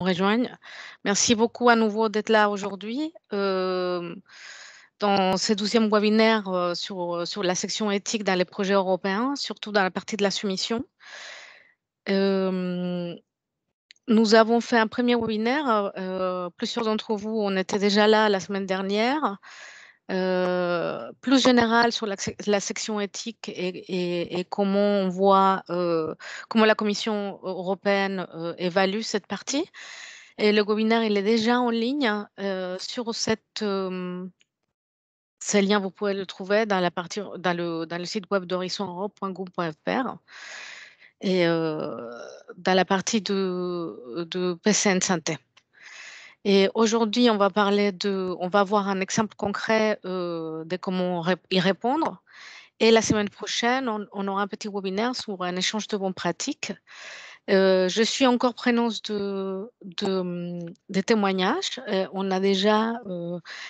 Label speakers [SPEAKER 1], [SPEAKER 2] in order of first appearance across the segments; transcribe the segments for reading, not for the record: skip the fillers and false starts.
[SPEAKER 1] Rejoignent. Merci beaucoup à nouveau d'être là aujourd'hui. Dans ce 12e webinaire sur la section éthique dans les projets européens, surtout dans la partie de la soumission. Nous avons fait un premier webinaire. Plusieurs d'entre vous, on était déjà là la semaine dernière. Plus général sur la section éthique et comment on voit, comment la Commission européenne évalue cette partie. Et le webinaire, il est déjà en ligne sur ce lien, vous pouvez le trouver dans le site web d'horizoneurope.gouv.fr et dans la partie de PCN Santé. Et aujourd'hui, on va voir un exemple concret de comment y répondre. Et la semaine prochaine, on aura un petit webinaire sur un échange de bonnes pratiques. Je suis encore preneuse des témoignages. On a déjà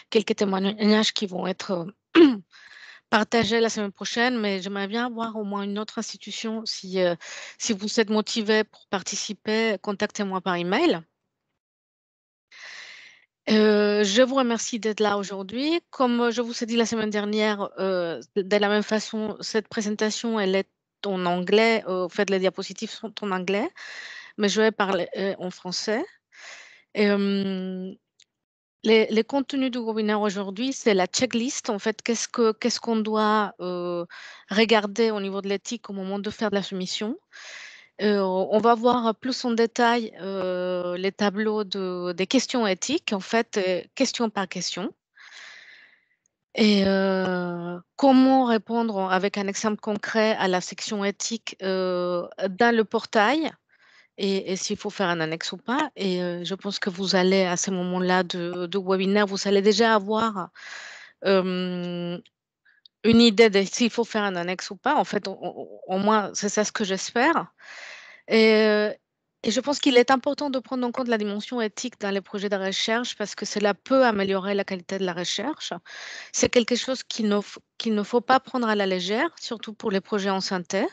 [SPEAKER 1] quelques témoignages qui vont être partagés la semaine prochaine, mais j'aimerais bien avoir au moins une autre institution. Si vous êtes motivé pour participer, contactez-moi par email. Je vous remercie d'être là aujourd'hui. Comme je vous ai dit la semaine dernière, de la même façon, cette présentation, elle est en anglais. En fait, les diapositives sont en anglais, mais je vais parler en français. Les contenus du webinaire aujourd'hui, c'est la checklist. En fait, qu'est-ce qu'on doit regarder au niveau de l'éthique au moment de faire de la soumission. On va voir plus en détail les tableaux des questions éthiques, en fait, question par question. Et comment répondre avec un exemple concret à la section éthique dans le portail et s'il faut faire un annexe ou pas. Et je pense que vous allez, à ce moment-là de webinaire, vous allez déjà avoir une idée de s'il faut faire un annexe ou pas. En fait, au moins, c'est ça ce que j'espère. Et je pense qu'il est important de prendre en compte la dimension éthique dans les projets de recherche parce que cela peut améliorer la qualité de la recherche. C'est quelque chose qu'il ne faut pas prendre à la légère, surtout pour les projets en santé.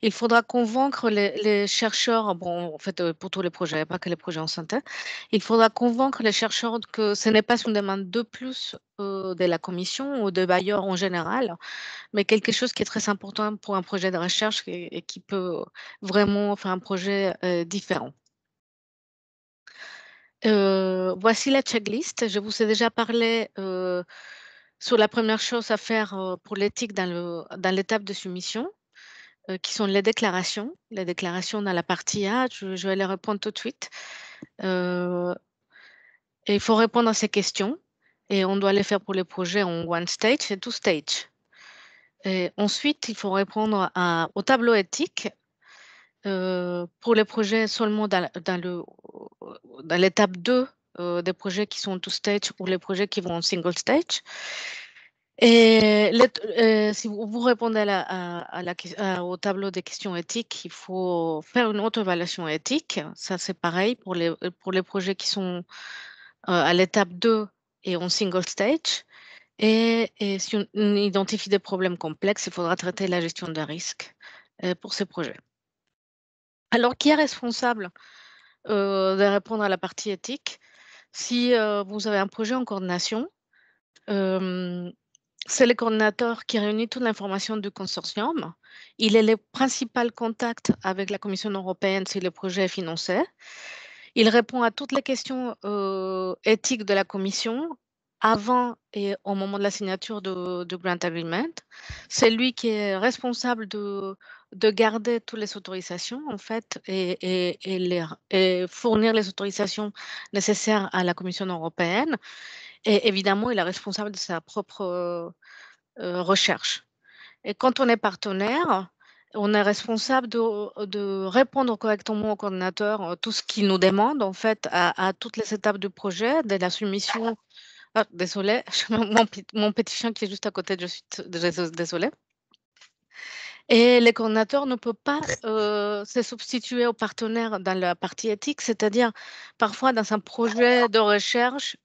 [SPEAKER 1] Il faudra convaincre les chercheurs, bon, en fait, pour tous les projets, pas que les projets en santé, il faudra convaincre les chercheurs que ce n'est pas une demande de plus de la Commission ou des bailleurs en général, mais quelque chose qui est très important pour un projet de recherche et qui peut vraiment faire un projet différent. Voici la checklist. Je vous ai déjà parlé sur la première chose à faire pour l'éthique dans l'étape de soumission, qui sont les déclarations. Les déclarations dans la partie A, je vais les répondre tout de suite. Et il faut répondre à ces questions et on doit les faire pour les projets en one stage et two stage. Et ensuite, il faut répondre au tableau éthique pour les projets seulement dans l'étape 2 des projets qui sont two stage ou les projets qui vont en single stage. Et si vous répondez au tableau des questions éthiques, il faut faire une auto-évaluation éthique. Ça, c'est pareil pour les projets qui sont à l'étape 2 et en single stage. Et si on identifie des problèmes complexes, il faudra traiter la gestion des risques pour ces projets. Alors, qui est responsable de répondre à la partie éthique? Si vous avez un projet en coordination, c'est le coordinateur qui réunit toute l'information du consortium. Il est le principal contact avec la Commission européenne si le projet est financé. Il répond à toutes les questions éthiques de la Commission avant et au moment de la signature de Grant Agreement. C'est lui qui est responsable de garder toutes les autorisations, en fait, et fournir les autorisations nécessaires à la Commission européenne. Et évidemment, il est responsable de sa propre recherche. Et quand on est partenaire, on est responsable de répondre correctement au coordinateur tout ce qu'il nous demande, en fait, à toutes les étapes du projet, de la soumission. Ah, désolée, mon petit chien qui est juste à côté, je suis désolée. Et le coordinateur ne peut pas se substituer au partenaire dans la partie éthique, c'est-à-dire parfois dans un projet de recherche,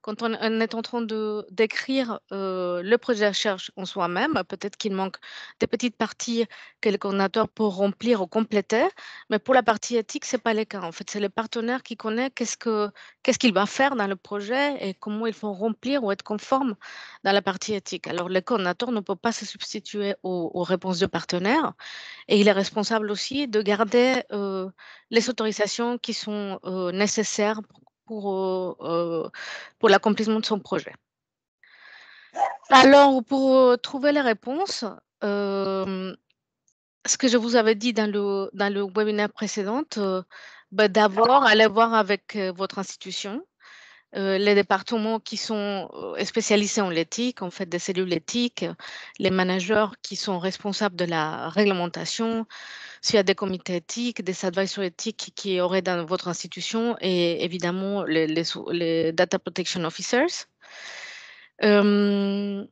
[SPEAKER 1] quand on est en train d'écrire le projet de recherche en soi-même, peut-être qu'il manque des petites parties que le coordinateur peut remplir ou compléter, mais pour la partie éthique, c'est pas le cas. En fait, c'est le partenaire qui connaît qu'est-ce qu'il va faire dans le projet et comment il faut remplir ou être conforme dans la partie éthique. Alors, le coordinateur ne peut pas se substituer aux réponses du partenaire et il est responsable aussi de garder les autorisations qui sont nécessaires pour l'accomplissement de son projet. Alors, pour trouver les réponses, ce que je vous avais dit dans le webinaire précédent, d'abord, allez voir avec votre institution, les départements qui sont spécialisés en l'éthique, en fait, des cellules éthiques, les managers qui sont responsables de la réglementation, s'il y a des comités éthiques, des advisors éthiques qui auraient dans votre institution et évidemment les data protection officers. Il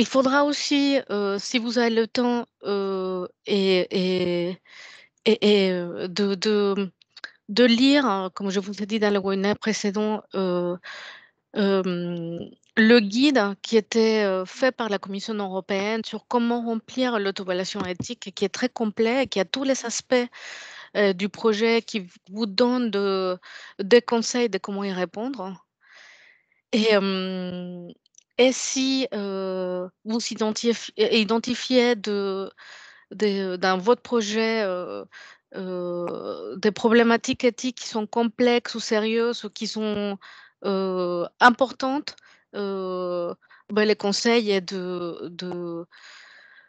[SPEAKER 1] faudra aussi, si vous avez le temps, de lire, hein, comme je vous ai dit dans le webinaire précédent, le guide qui était fait par la Commission européenne sur comment remplir l'autoévaluation éthique, qui est très complet et qui a tous les aspects du projet, qui vous donne des conseils de comment y répondre. Et, si vous identifiez dans votre projet des problématiques éthiques qui sont complexes ou sérieuses ou qui sont importantes, le conseil est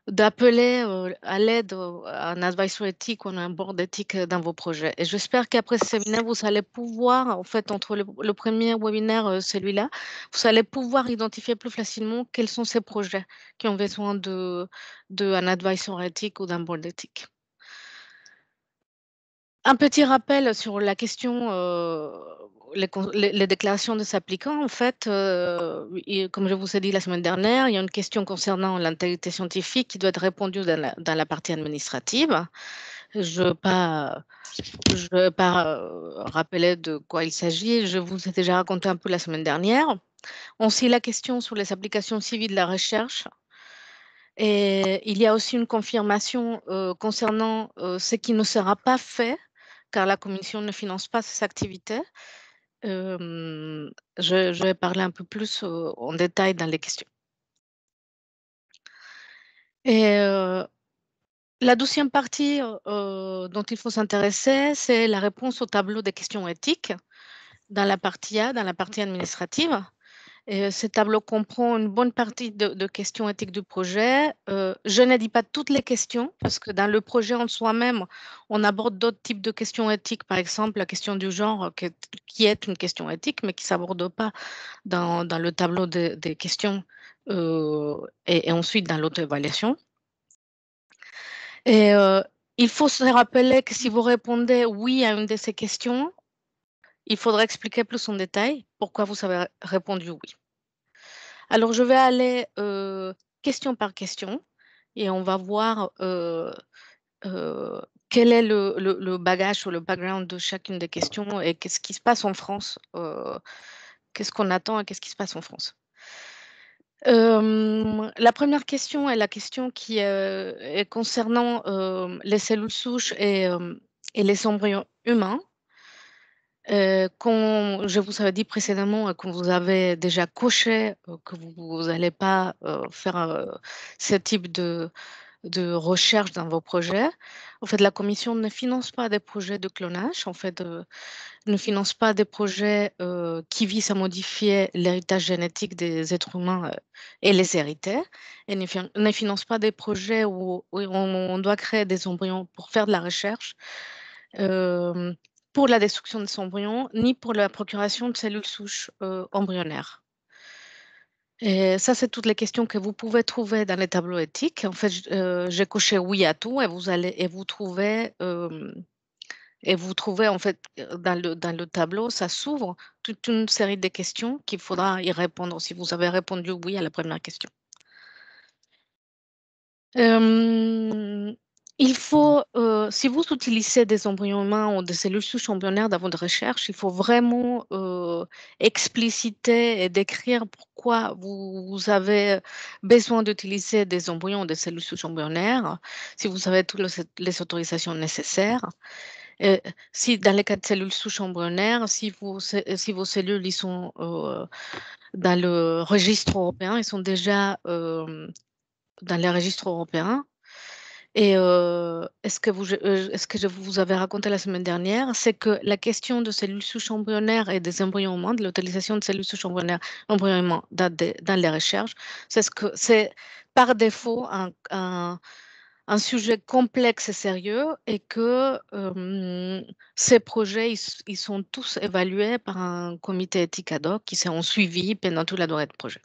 [SPEAKER 1] d'appeler à l'aide à un advisor éthique ou à un board éthique dans vos projets. Et j'espère qu'après ce séminaire, vous allez pouvoir, en fait, entre le premier webinaire, celui-là, vous allez pouvoir identifier plus facilement quels sont ces projets qui ont besoin d'un advisor éthique ou d'un board éthique. Un petit rappel sur la question, les déclarations des applicants. En fait, comme je vous ai dit la semaine dernière, il y a une question concernant l'intégrité scientifique qui doit être répondue dans la partie administrative. Je ne vais pas rappeler de quoi il s'agit. Je vous ai déjà raconté un peu la semaine dernière. Aussi, la question sur les applications civiles de la recherche. Et il y a aussi une confirmation concernant ce qui ne sera pas fait car la Commission ne finance pas ces activités. Je vais parler un peu plus en détail dans les questions. Et la deuxième partie dont il faut s'intéresser, c'est la réponse au tableau des questions éthiques dans la partie A, dans la partie administrative. Et ce tableau comprend une bonne partie de questions éthiques du projet. Je ne dis pas toutes les questions, parce que dans le projet en soi-même, on aborde d'autres types de questions éthiques, par exemple la question du genre, qui est une question éthique, mais qui ne s'aborde pas dans le tableau des questions et ensuite dans l'auto-évaluation. Et il faut se rappeler que si vous répondez oui à une de ces questions, il faudra expliquer plus en détail pourquoi vous avez répondu oui. Alors, je vais aller question par question et on va voir quel est le bagage ou le background de chacune des questions et qu'est-ce qui se passe en France, qu'est-ce qu'on attend et qu'est-ce qui se passe en France. La première question est la question qui est concernant les cellules souches et les embryons humains. Comme je vous avais dit précédemment, que vous avez déjà coché, que vous allez pas faire ce type de recherche dans vos projets. En fait, la commission ne finance pas des projets de clonage, en fait, ne finance pas des projets qui visent à modifier l'héritage génétique des êtres humains et les hériter, et ne finance pas des projets où on doit créer des embryons pour faire de la recherche. Pour la destruction des embryons, ni pour la procuration de cellules souches embryonnaires. Et ça, c'est toutes les questions que vous pouvez trouver dans les tableaux éthiques. En fait, j'ai coché oui à tout et vous trouvez en fait dans le tableau, ça s'ouvre toute une série de questions qu'il faudra y répondre si vous avez répondu oui à la première question. Il Il faut, si vous utilisez des embryons humains ou des cellules souches embryonnaires dans votre recherche, il faut vraiment expliciter et décrire pourquoi vous avez besoin d'utiliser des embryons ou des cellules souches embryonnaires, si vous avez toutes les autorisations nécessaires. Euh, si dans les cas de cellules souches embryonnaires, si vos cellules ils sont dans le registre européen, ils sont déjà dans les registres européens. Et est-ce que je vous avais raconté la semaine dernière, c'est que la question de cellules souches embryonnaires et des embryons humains, de l'utilisation de cellules souches embryonnaires, embryons humains dans les recherches, c'est par défaut un sujet complexe et sérieux et que ces projets, ils sont tous évalués par un comité éthique ad hoc qui s'est suivi pendant toute la durée de projet.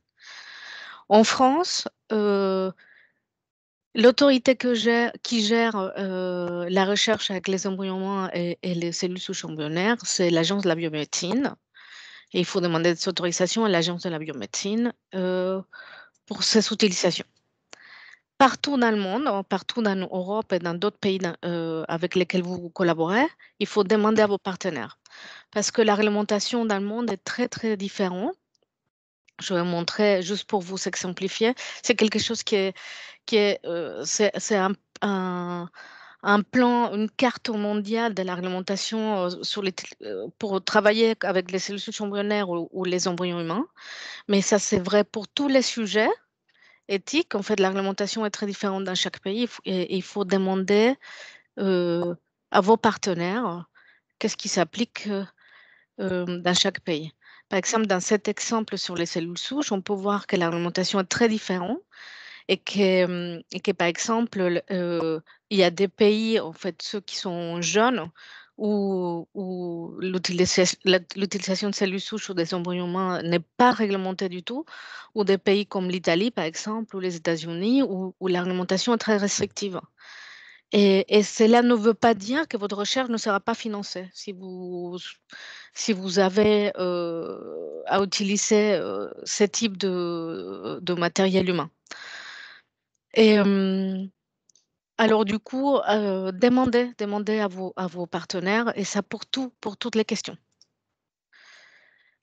[SPEAKER 1] En France, l'autorité qui gère la recherche avec les embryons humains et les cellules souches embryonnaires, c'est l'Agence de la biomédecine. Et il faut demander des autorisations à l'Agence de la biomédecine pour ces utilisations. Partout dans le monde, partout dans l'Europe et dans d'autres pays avec lesquels vous collaborez, il faut demander à vos partenaires. Parce que la réglementation dans le monde est très, très différente. Je vais montrer juste pour vous exemplifier. C'est quelque chose c'est un plan, une carte mondiale de la réglementation pour travailler avec les cellules souches embryonnaires ou les embryons humains. Mais ça, c'est vrai pour tous les sujets éthiques. En fait, la réglementation est très différente dans chaque pays et il faut demander euh, à vos partenaires qu'est-ce qui s'applique dans chaque pays. Par exemple, dans cet exemple sur les cellules souches, on peut voir que la réglementation est très différente et que, par exemple, il y a des pays, en fait, ceux qui sont jeunes, où l'utilisation de cellules souches ou des embryons humains n'est pas réglementée du tout, ou des pays comme l'Italie, par exemple, ou les États-Unis, où la réglementation est très restrictive. Et cela ne veut pas dire que votre recherche ne sera pas financée si vous avez à utiliser ce type de matériel humain. Et alors du coup, demandez à vos partenaires et ça pour toutes les questions.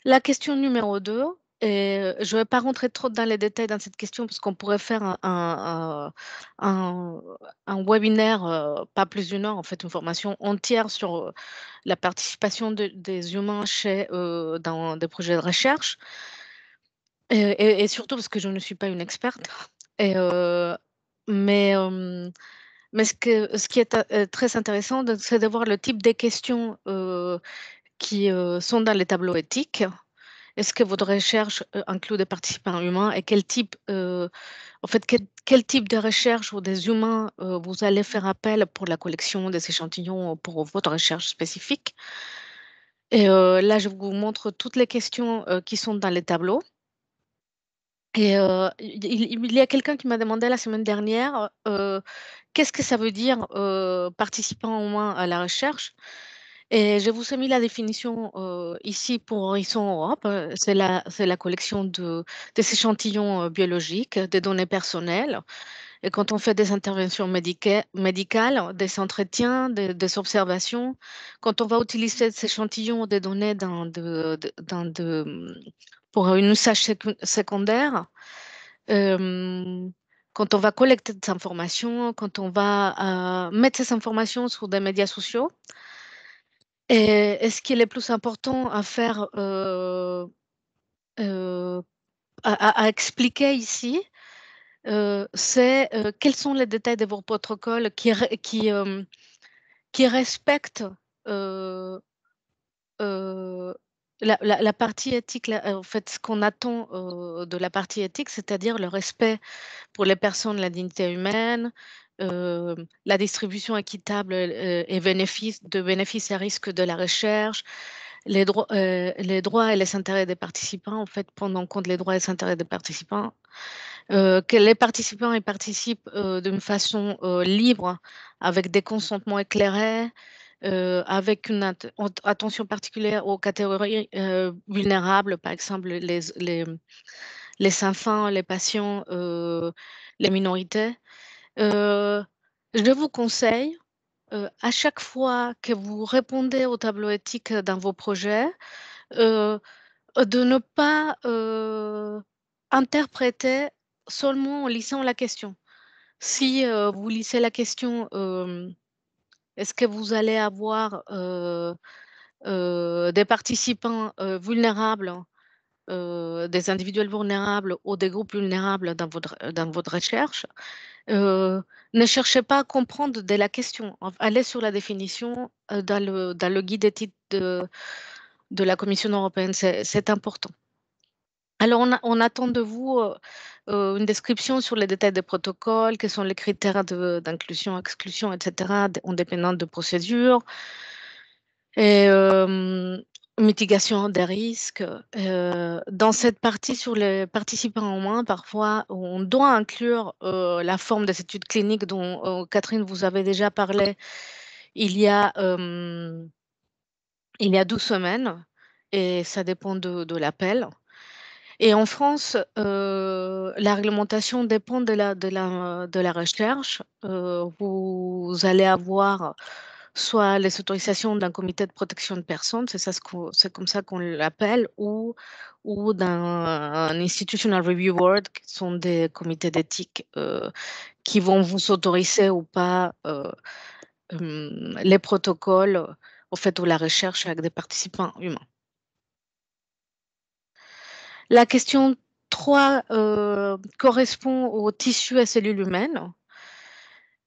[SPEAKER 1] La question numéro 2, et je ne vais pas rentrer trop dans les détails dans cette question parce qu'on pourrait faire un- un webinaire, pas plus d'une heure, en fait, une formation entière sur la participation des humains dans des projets de recherche. Et surtout parce que je ne suis pas une experte. Et, mais ce qui est très intéressant, c'est de voir le type de questions qui sont dans les tableaux éthiques. Est-ce que votre recherche inclut des participants humains et en fait, quel type de recherche ou des humains vous allez faire appel pour la collection des échantillons pour votre recherche spécifique? Et là, je vous montre toutes les questions qui sont dans les tableaux. Et il y a quelqu'un qui m'a demandé la semaine dernière, qu'est-ce que ça veut dire participant humain à la recherche? Et je vous ai mis la définition ici pour Horizon Europe. C'est la collection des échantillons biologiques, des données personnelles. Et quand on fait des interventions médicales, des entretiens, des observations, quand on va utiliser ces échantillons des données pour un usage secondaire, euh, quand on va collecter des informations, quand on va mettre ces informations sur des médias sociaux, et ce qui est le plus important à faire, euh, à expliquer ici, c'est quels sont les détails de vos protocoles qui respectent euh, euh, la partie éthique, en fait, ce qu'on attend de la partie éthique, c'est-à-dire le respect pour les personnes, la dignité humaine, la distribution équitable et de bénéfices et risques de la recherche, les droits et les intérêts des participants, en fait, prendre en compte les droits et les intérêts des participants, que les participants y participent d'une façon libre, avec des consentements éclairés, avec une attention particulière aux catégories vulnérables, par exemple les enfants, les patients, les minorités. Euh, je vous conseille, à chaque fois que vous répondez au tableau éthique dans vos projets, heu, de ne pas, interpréter seulement en lisant la question. Si, vous lisez la question, est-ce que vous allez avoir, des participants, vulnérables, des individuels vulnérables ou des groupes vulnérables dans votre recherche? Heu, Ne cherchez pas à comprendre dès la question. Allez sur la définition, dans le guide éthique de la Commission européenne, c'est important. Alors on attend de vous, une description sur les détails des protocoles, quels sont les critères d'inclusion, exclusion et cetera, d indépendants de procédures et mitigation des risques. Dans cette partie sur les participants en moins, parfois on doit inclure, la forme des études cliniques dont, Catherine vous avez déjà parlé il y a, il y a 12 semaines et ça dépend de l'appel. Et en France, la réglementation dépend de la recherche. Vous allez avoir soit les autorisations d'un comité de protection de personnes, c'est comme ça qu'on l'appelle, ou d'un institutional review board, qui sont des comités d'éthique, qui vont vous autoriser ou pas, les protocoles, au fait, ou la recherche avec des participants humains. La question 3 correspond aux tissus et cellules humaines.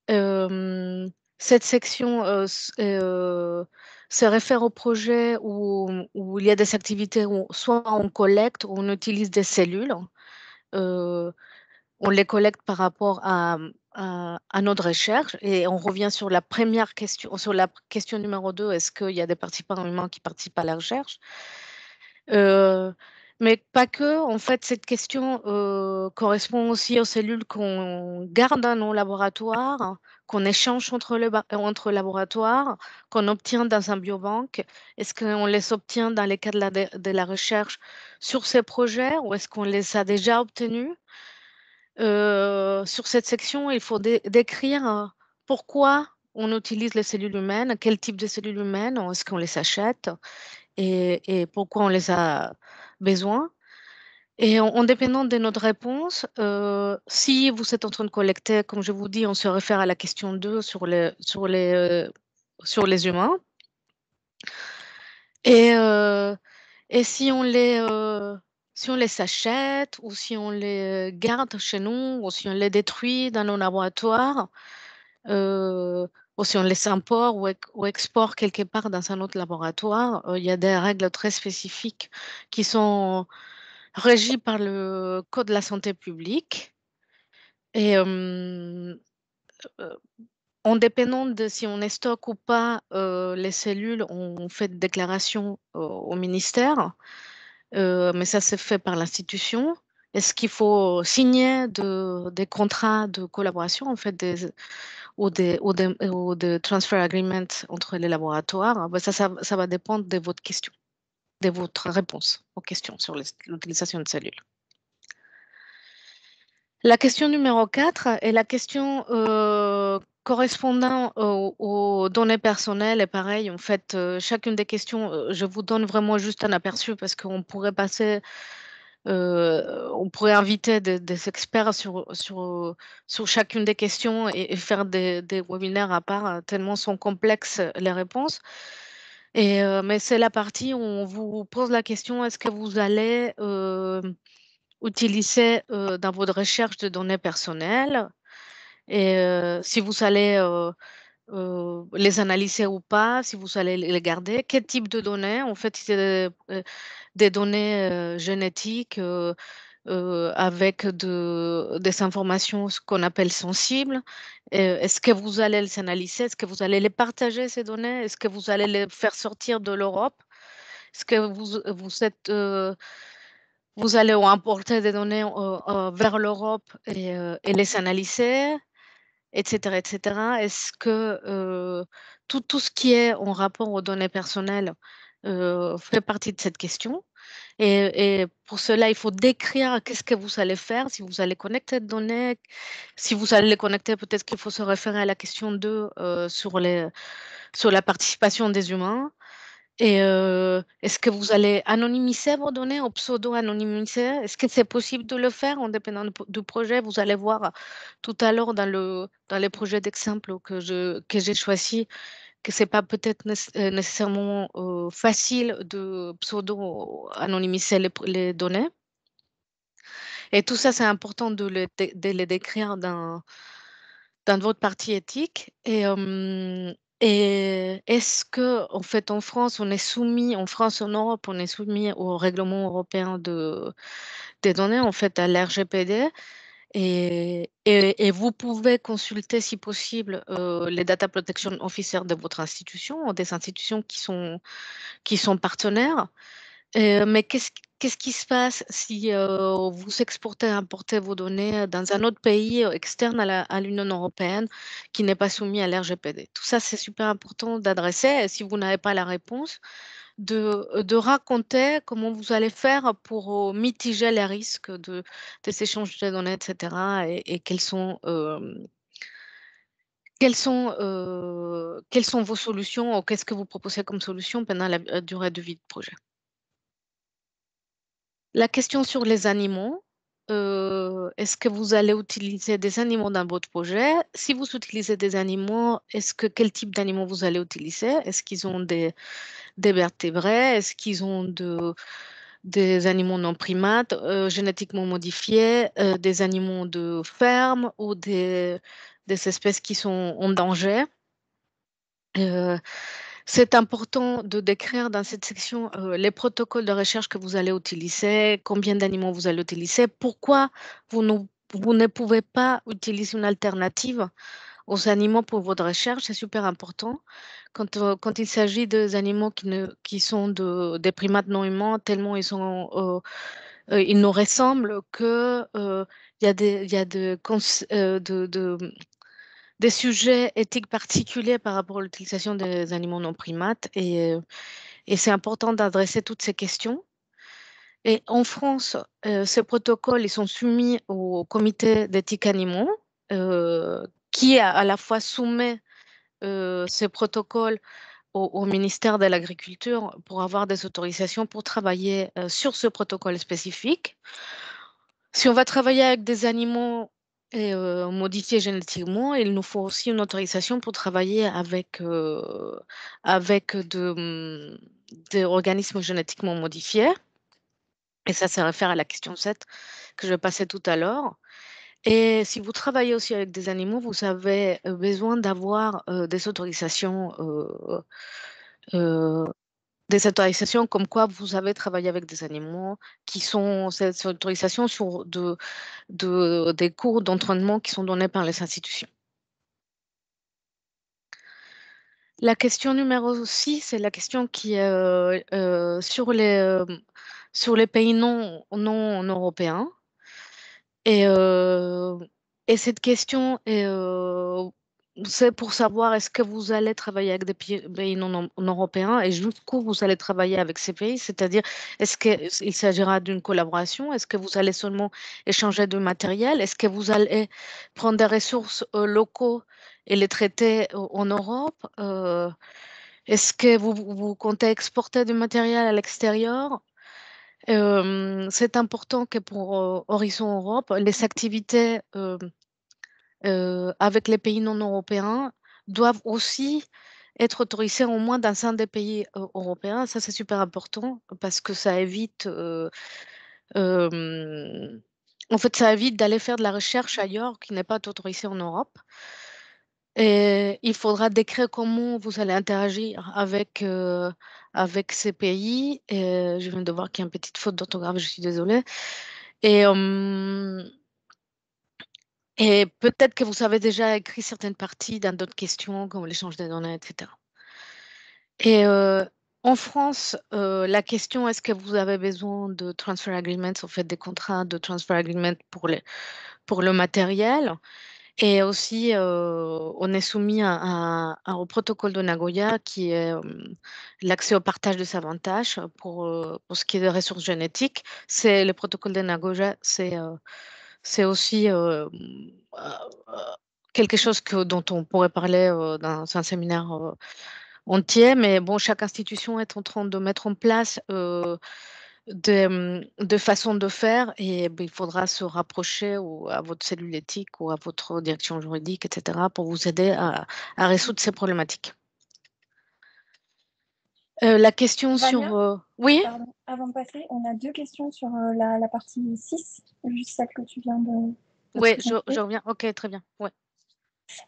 [SPEAKER 1] Hem, cette section, se réfère au projet où il y a des activités où soit on collecte ou on utilise des cellules. Heu, on les collecte par rapport à notre recherche et on revient sur la première question sur la question numéro 2, est-ce qu'il y a des participants humains qui participent à la recherche? Heu, mais pas que, en fait, cette question, correspond aussi aux cellules qu'on garde dans nos laboratoires, qu'on échange entre laboratoires, qu'on obtient dans un biobanque. Est-ce qu'on les obtient dans les cas de la recherche sur ces projets ou est-ce qu'on les a déjà obtenus? Sur cette section, il faut décrire, pourquoi on utilise les cellules humaines, quel type de cellules humaines, est-ce qu'on les achète? Et pourquoi on les a besoin. Et en dépendant de notre réponse, si vous êtes en train de collecter, comme je vous dis, on se réfère à la question 2 sur les humains et heu et si on les achète ou si on les garde chez nous ou si on les détruit dans nos laboratoires, heu, ou si on les importe ou exporte quelque part dans un autre laboratoire, il y a des règles très spécifiques qui sont régies par le code de la santé publique et en dépendant de si on stocke ou pas, les cellules, on fait une déclaration au ministère, mais ça c'est fait par l'institution. Est-ce qu'il faut signer des contrats de collaboration, en fait, ou des transfer agreements entre les laboratoires? Bah, ça va dépendre de votre question, de votre réponse aux questions sur l'utilisation de cellules. La question numéro 4 est la question, correspondant aux données personnelles et pareil, en fait, chacune des questions, je vous donne vraiment juste un aperçu parce qu'on pourrait passer, on pourrait inviter des experts sur chacune des questions et faire des webinaires à part, tellement sont complexes les réponses mais c'est la partie où on vous pose la question: «Est-ce que vous allez, utiliser, dans votre recherche de données personnelles et si vous allez, les analyser ou pas, si vous allez les garder. Quel type de données? En fait, c'est, des données, génétiques, avec des informations, ce qu'on appelle sensibles. Est-ce que vous allez les analyser? Est-ce que vous allez les partager ces données? Est-ce que vous allez les faire sortir de l'Europe? Est-ce que vous allez importer des données, vers l'Europe et les analyser? Et cetera, et cetera. Est-ce que, tout ce qui est en rapport aux données personnelles, fait partie de cette question? Et pour cela, il faut décrire qu'est-ce que vous allez faire, si vous allez connecter des données, si vous allez les connecter, peut-être qu'il faut se référer à la question 2 sur la participation des humains. Et est-ce que vous allez anonymiser vos données ou pseudo-anonymiser? Est-ce que c'est possible de le faire en dépendant du projet? Vous allez voir tout à l'heure dans les projets d'exemple que j'ai choisis que c'est pas peut-être nécessairement facile de pseudo-anonymiser les données. Et tout ça, c'est important de les décrire dans votre partie éthique. Et est-ce que, en fait, en France, en France, en Europe, on est soumis au règlement européen des données, en fait, à l'RGPD. Et vous pouvez consulter, si possible, les data protection officers de votre institution ou des institutions qui sont partenaires. Mais qu'est-ce qui se passe si vous exportez, importez vos données dans un autre pays externe à l'Union européenne qui n'est pas soumis à l'RGPD? Tout ça, c'est super important d'adresser. Et si vous n'avez pas la réponse, de raconter comment vous allez faire pour mitiger les risques des échanges de données, etc. Et quelles sont vos solutions ou qu'est-ce que vous proposez comme solution pendant la durée de vie de projet. La question sur les animaux, est-ce que vous allez utiliser des animaux dans votre projet? Si vous utilisez des animaux, quel type d'animaux vous allez utiliser? Est-ce qu'ils ont des vertébrés? Est-ce qu'ils ont des animaux non primates, génétiquement modifiés, des animaux de ferme ou des espèces qui sont en danger? Euh, c'est important de décrire dans cette section les protocoles de recherche que vous allez utiliser, combien d'animaux vous allez utiliser, pourquoi vous ne pouvez pas utiliser une alternative aux animaux pour votre recherche, c'est super important. Quand il s'agit des animaux qui sont des primates non humains, tellement ils nous ressemblent que il y a des sujets éthiques particuliers par rapport à l'utilisation des animaux non primates et c'est important d'adresser toutes ces questions. Et en France, ces protocoles, ils sont soumis au comité d'éthique animaux qui à la fois soumet ces protocoles au ministère de l'Agriculture pour avoir des autorisations pour travailler sur ce protocole spécifique. Si on va travailler avec des animaux modifiés génétiquement, il nous faut aussi une autorisation pour travailler avec des organismes génétiquement modifiés. Et ça se réfère à la question 7 que je passais tout à l'heure. Et si vous travaillez aussi avec des animaux, vous avez besoin d'avoir euh, des autorisations comme quoi vous avez travaillé avec des animaux qui sont ces autorisations sur des cours d'entraînement qui sont donnés par les institutions. La question numéro 6, c'est la question qui est sur les pays non européens. Et, cette question c'est pour savoir est-ce que vous allez travailler avec des pays non européens et jusqu'où vous allez travailler avec ces pays, c'est-à-dire est-ce qu'il s'agira d'une collaboration, est-ce que vous allez seulement échanger du matériel, est-ce que vous allez prendre des ressources locaux et les traiter en Europe, est-ce que vous comptez exporter du matériel à l'extérieur? C'est important que pour Horizon Europe, les activités avec les pays non européens doivent aussi être autorisées au moins dans un des pays européens. Ça, c'est super important parce que ça évite, euh, en fait, ça évite d'aller faire de la recherche ailleurs qui n'est pas autorisée en Europe. Et il faudra décrire comment vous allez interagir avec ces pays. Et je viens de voir qu'il y a une petite faute d'orthographe, je suis désolée. Et, et peut-être que vous avez déjà écrit certaines parties dans d'autres questions, comme l'échange des données, etc. Et en France, la question est-ce que vous avez besoin de transfer agreements, en fait des contrats de transfer agreement pour le matériel? Et aussi, on est soumis au protocole de Nagoya qui est l'accès au partage des avantages pour ce qui est des ressources génétiques. C'est le protocole de Nagoya, c'est aussi quelque chose dont on pourrait parler dans un séminaire entier, mais bon, chaque institution est en train de mettre en place de façons de faire et ben, il faudra se rapprocher à votre cellule éthique ou à votre direction juridique, etc., pour vous aider à résoudre ces problématiques. La question
[SPEAKER 2] Vania,
[SPEAKER 1] oui,
[SPEAKER 2] pardon, avant de passer, on a 2 questions sur la partie 6, juste celle que tu viens de
[SPEAKER 1] oui,
[SPEAKER 2] présenter.
[SPEAKER 1] je reviens. Ok, très bien. Ouais.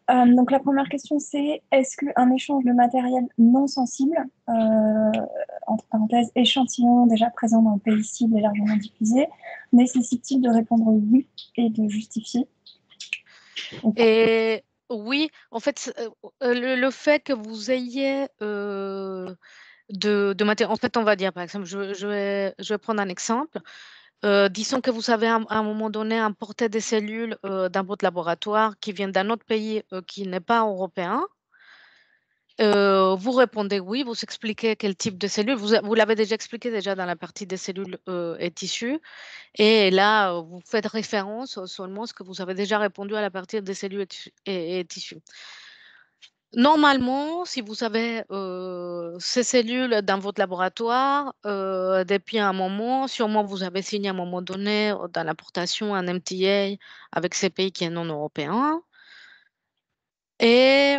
[SPEAKER 2] Donc la première question, c'est est-ce qu'un échange de matériel non sensible, entre parenthèses, échantillon déjà présent dans le pays cible et largement diffusé, nécessite-t-il de répondre oui et de justifier?
[SPEAKER 1] Et oui, en fait, le fait que vous ayez de matériel, en fait, on va dire, par exemple, je vais prendre un exemple. Disons que vous avez à un moment donné importé des cellules dans votre laboratoire qui viennent d'un autre pays qui n'est pas européen. Vous répondez oui, vous expliquez quel type de cellules. Vous l'avez déjà expliqué déjà dans la partie des cellules et tissus. Et là, vous faites référence seulement à ce que vous avez déjà répondu à la partie des cellules et tissus. Normalement, si vous avez ces cellules dans votre laboratoire, depuis un moment, sûrement vous avez signé à un moment donné dans l'importation un MTA avec ces pays qui est non européen. Et,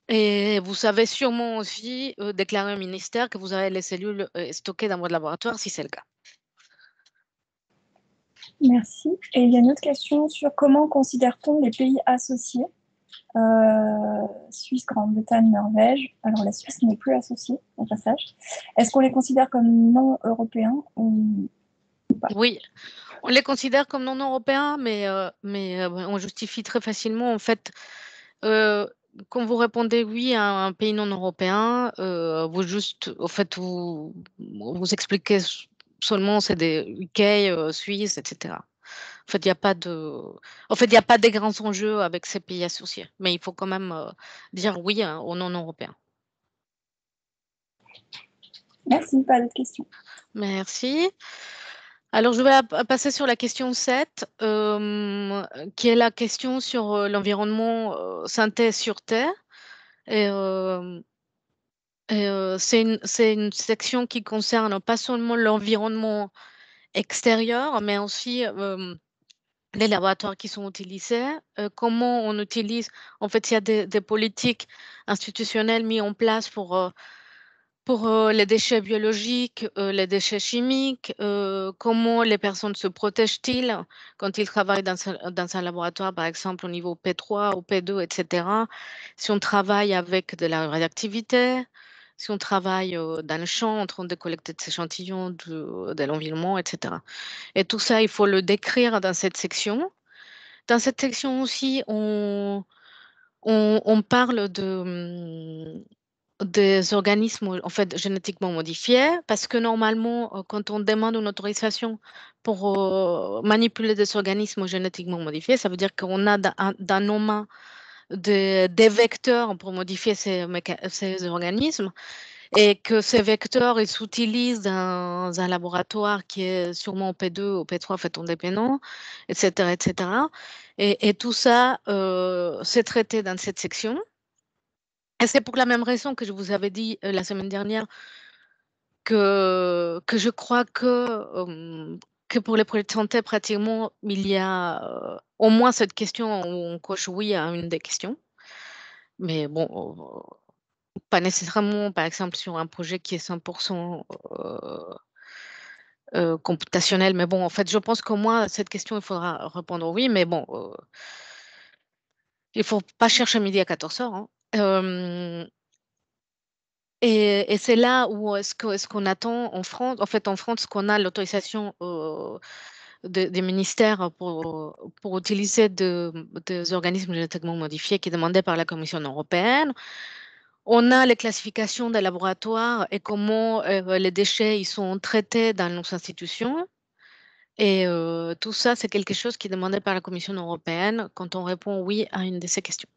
[SPEAKER 1] et vous savez sûrement aussi déclarer au ministère que vous avez les cellules stockées dans votre laboratoire, si c'est le cas.
[SPEAKER 2] Merci. Et il y a une autre question sur comment considère-t-on les pays associés? Suisse, Grande-Bretagne, Norvège. Alors la Suisse n'est plus associée au passage. Est-ce qu'on les considère comme non européens ou pas?
[SPEAKER 1] Oui, on les considère comme non européens, mais on justifie très facilement. En fait, quand vous répondez oui à un pays non européen, en fait, vous expliquez seulement c'est des UK, Suisse, etc. En fait, il n'y a pas il y a pas des grands enjeux avec ces pays associés, mais il faut quand même dire oui hein, aux non européens.
[SPEAKER 2] Merci, pas d'autres questions.
[SPEAKER 1] Merci. Alors, je vais passer sur la question 7, qui est la question sur l'environnement synthèse sur Terre. Et, c'est une section qui concerne pas seulement l'environnement extérieur, mais aussi les laboratoires qui sont utilisés, comment on utilise, en fait, il y a des politiques institutionnelles mises en place pour les déchets biologiques, les déchets chimiques, comment les personnes se protègent-ils quand ils travaillent dans un laboratoire, par exemple au niveau P3 ou P2, etc. Si on travaille avec de la radioactivité, si on travaille dans le champ en train de collecter des échantillons de l'environnement, etc. Et tout ça, il faut le décrire dans cette section. Dans cette section aussi, on parle des organismes en fait génétiquement modifiés parce que normalement, quand on demande une autorisation pour manipuler des organismes génétiquement modifiés, ça veut dire qu'on a dans nos mains des vecteurs pour modifier ces organismes et que ces vecteurs, ils s'utilisent dans un laboratoire qui est sûrement au P2, au P3, fait en dépendant, etc., etc. Et tout ça, c'est traité dans cette section. Et c'est pour la même raison que je vous avais dit la semaine dernière que je crois que pour les projets de santé, pratiquement, il y a au moins cette question où on coche oui à une des questions. Mais bon, pas nécessairement, par exemple, sur un projet qui est 100% computationnel. Mais bon, en fait, je pense qu'au moins, cette question, il faudra répondre oui. Mais bon, il ne faut pas chercher midi à 14h. Hein. Et c'est là où est-ce qu'on attend en France. En fait, en France, qu'on a l'autorisation des ministères pour utiliser des organismes génétiquement modifiés qui est demandé par la Commission européenne. On a les classifications des laboratoires et comment les déchets ils sont traités dans nos institutions. Et tout ça, c'est quelque chose qui est demandé par la Commission européenne quand on répond oui à une de ces questions.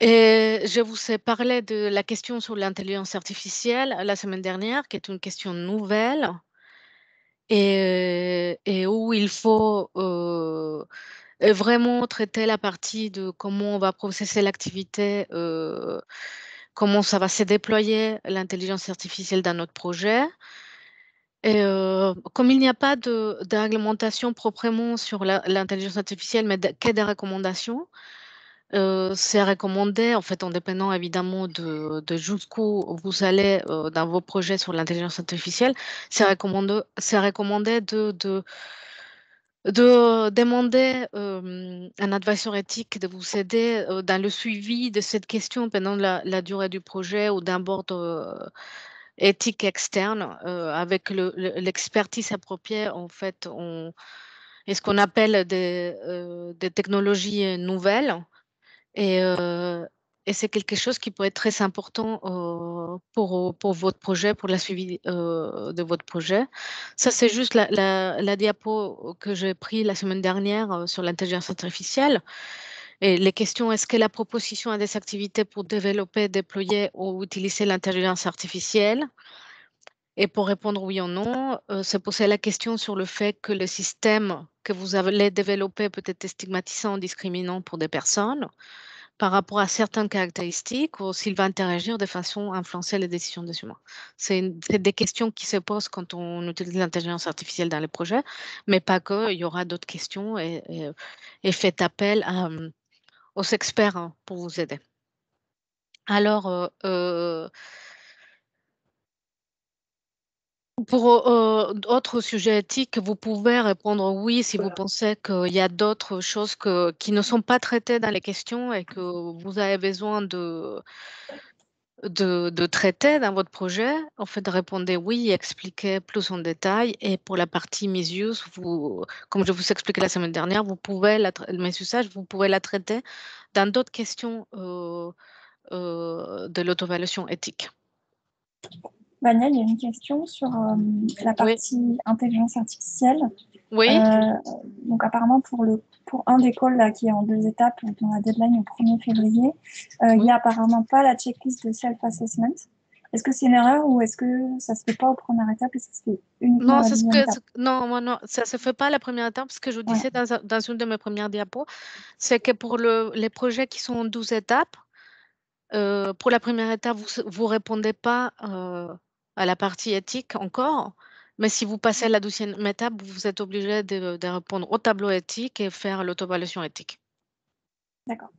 [SPEAKER 1] Et je vous ai parlé de la question sur l'intelligence artificielle la semaine dernière, qui est une question nouvelle et où il faut vraiment traiter la partie de comment on va processer l'activité, comment ça va se déployer l'intelligence artificielle dans notre projet. Et comme il n'y a pas de réglementation proprement sur l'intelligence artificielle, mais que des recommandations, c'est recommandé, en fait, en dépendant évidemment de jusqu'où vous allez dans vos projets sur l'intelligence artificielle, c'est recommandé de demander un advisor éthique de vous aider dans le suivi de cette question pendant la durée du projet ou d'un board éthique externe avec l'expertise appropriée. En fait, et ce qu'on appelle des technologies nouvelles. Et, euh, et c'est quelque chose qui peut être très important pour votre projet, pour la suivi de votre projet. Ça, c'est juste la diapo que j'ai pris la semaine dernière sur l'intelligence artificielle. Et les questions, est-ce que la proposition a des activités pour développer, déployer ou utiliser l'intelligence artificielle? Et pour répondre oui ou non, se poser la question sur le fait que le système que vous allez développer peut être stigmatisant ou discriminant pour des personnes par rapport à certaines caractéristiques ou s'il va interagir de façon à influencer les décisions des humains. C'est des questions qui se posent quand on utilise l'intelligence artificielle dans les projets, mais pas que, il y aura d'autres questions et faites appel aux experts pour vous aider. Alors, pour d'autres sujets éthiques, vous pouvez répondre oui si vous pensez qu'il y a d'autres choses qui ne sont pas traitées dans les questions et que vous avez besoin de traiter dans votre projet. En fait, répondez oui et expliquez plus en détail. Et pour la partie misuse, comme je vous expliquais la semaine dernière, mes usages, vous pouvez la traiter dans d'autres questions de l'auto-évaluation éthique.
[SPEAKER 2] Vania, il y a une question sur la
[SPEAKER 1] Oui,
[SPEAKER 2] partie intelligence artificielle.
[SPEAKER 1] oui,
[SPEAKER 2] Donc apparemment pour un des calls là, qui est en 2 étapes, dont la deadline au 1er février, il n'y
[SPEAKER 1] oui.
[SPEAKER 2] a apparemment pas la checklist de self-assessment. Est-ce que c'est une erreur ou est-ce que ça ne se fait pas aux premières étapes et ça se fait uniquement
[SPEAKER 1] Non,
[SPEAKER 2] à la deuxième étape?
[SPEAKER 1] non, ça ne se fait pas la première étape. Ce que je
[SPEAKER 2] Ouais.
[SPEAKER 1] disais dans une de mes premières diapos, c'est que pour les projets qui sont en 12 étapes, pour la première étape, vous répondez pas à la partie éthique encore. Mais si vous passez à la 12e étape, vous êtes obligé de répondre au tableau éthique et faire l'auto-évaluation éthique.
[SPEAKER 2] D'accord.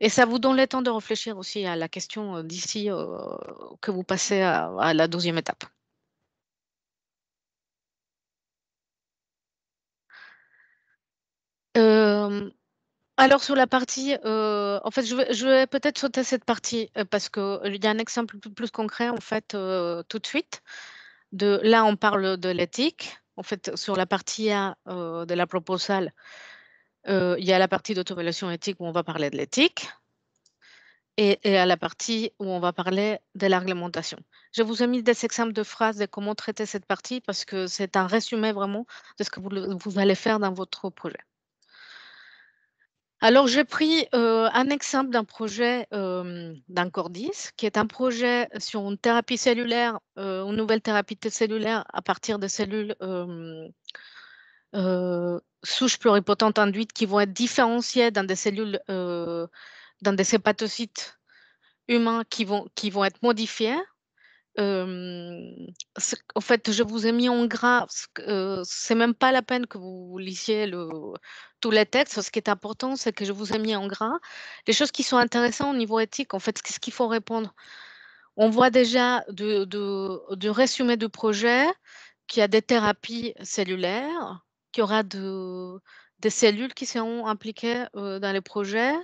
[SPEAKER 1] Et ça vous donne le temps de réfléchir aussi à la question d'ici que vous passez à la 12e étape. Alors sur la partie, en fait, je vais peut-être sauter cette partie parce qu'il y a un exemple plus concret en fait tout de suite. Là, on parle de l'éthique. En fait, sur la partie A de la proposal, il y a la partie d'auto-évaluation éthique où on va parler de l'éthique et à la partie où on va parler de la réglementation. Je vous ai mis des exemples de phrases de comment traiter cette partie parce que c'est un résumé vraiment de ce que vous allez faire dans votre projet. Alors, j'ai pris un exemple d'un projet d'un Cordis, qui est un projet sur une thérapie cellulaire, une nouvelle thérapie cellulaire à partir de cellules souches pluripotentes induites qui vont être différenciées dans des cellules, dans des hépatocytes humains qui vont être modifiés. En fait, je vous ai mis en gras, c'est même pas la peine que vous lisiez tous les textes. Ce qui est important, c'est que je vous ai mis en gras les choses qui sont intéressantes au niveau éthique. En fait, ce qu'il faut répondre. On voit déjà du résumé du projet qu'il y a des thérapies cellulaires, qu'il y aura des cellules qui seront impliquées dans les projets.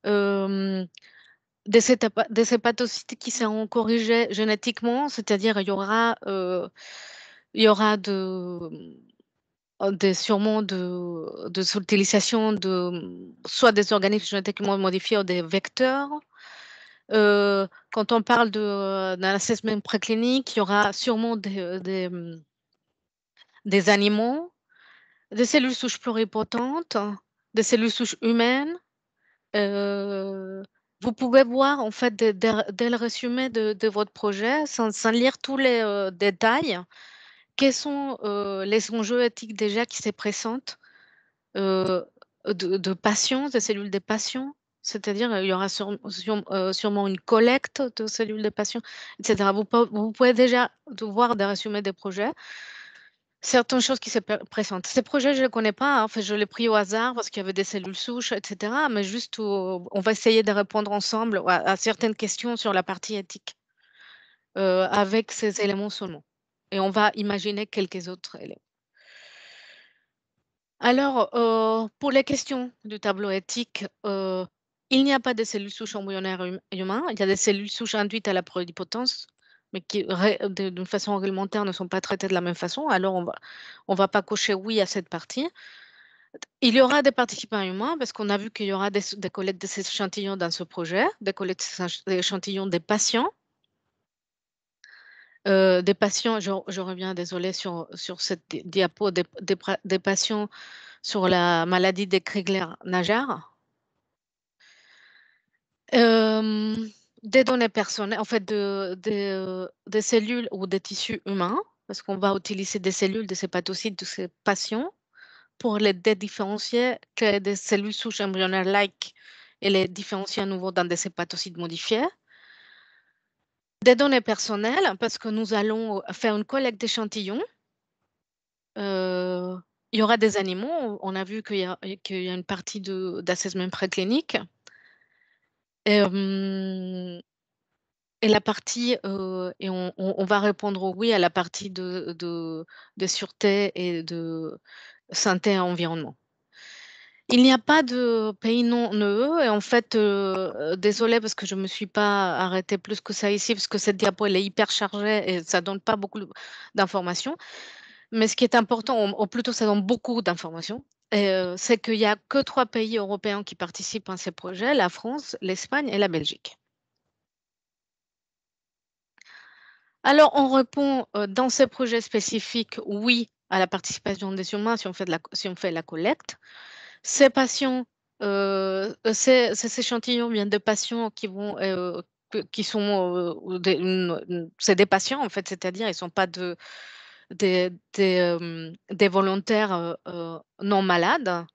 [SPEAKER 1] Euh, des hépatocytes qui seront corrigés génétiquement, c'est-à-dire il y aura sûrement de l'utilisation soit des organismes génétiquement modifiés ou des vecteurs. Quand on parle d'un assessment préclinique, il y aura sûrement des animaux, des cellules souches pluripotentes, des cellules souches humaines. Vous pouvez voir, en fait, dès le résumé de votre projet, sans lire tous les détails, quels sont les enjeux éthiques déjà qui se présentent de patients, des cellules des patients. C'est-à-dire, il y aura sûrement une collecte de cellules des patients, etc. Vous pouvez déjà voir des résumés des projets. Certaines choses qui se présentent. Ces projets, je ne les connais pas. Enfin, je l'ai pris au hasard parce qu'il y avait des cellules souches, etc. Mais juste, on va essayer de répondre ensemble à certaines questions sur la partie éthique avec ces éléments seulement. Et on va imaginer quelques autres éléments. Alors, pour les questions du tableau éthique, il n'y a pas de cellules souches embryonnaires humains. Il y a des cellules souches induites à la pluripotence, mais qui, d'une façon réglementaire, ne sont pas traitées de la même façon. Alors, on va pas cocher oui à cette partie. Il y aura des participants humains parce qu'on a vu qu'il y aura des collectes d'échantillons dans ce projet, des collectes d'échantillons des patients. Des patients, je reviens, désolée, sur cette diapo, des patients sur la maladie des Crigler-Najjar. Des données personnelles, en fait, des cellules ou des tissus humains, parce qu'on va utiliser des cellules de ces hépatocytes de ces patients pour les différencier que des cellules souches embryonnaires-like et les différencier à nouveau dans des hépatocytes modifiés. Des données personnelles, parce que nous allons faire une collecte d'échantillons. Il y aura des animaux. On a vu qu'il y a une partie d'assessment préclinique. Et la partie, et on va répondre oui à la partie de sûreté et de santé et environnement. Il n'y a pas de pays non UE et en fait, désolée parce que je ne me suis pas arrêtée plus que ça ici, parce que cette diapo, elle est hyper chargée et ça ne donne pas beaucoup d'informations. Mais ce qui est important, ou plutôt ça donne beaucoup d'informations, c'est qu'il n'y a que 3 pays européens qui participent à ces projets, la France, l'Espagne et la Belgique. Alors, on répond dans ces projets spécifiques, oui, à la participation des humains si on fait la collecte. Ces patients, ces échantillons viennent de patients qui sont, c'est des patients en fait, c'est-à-dire ils ne sont pas des volontaires non malades.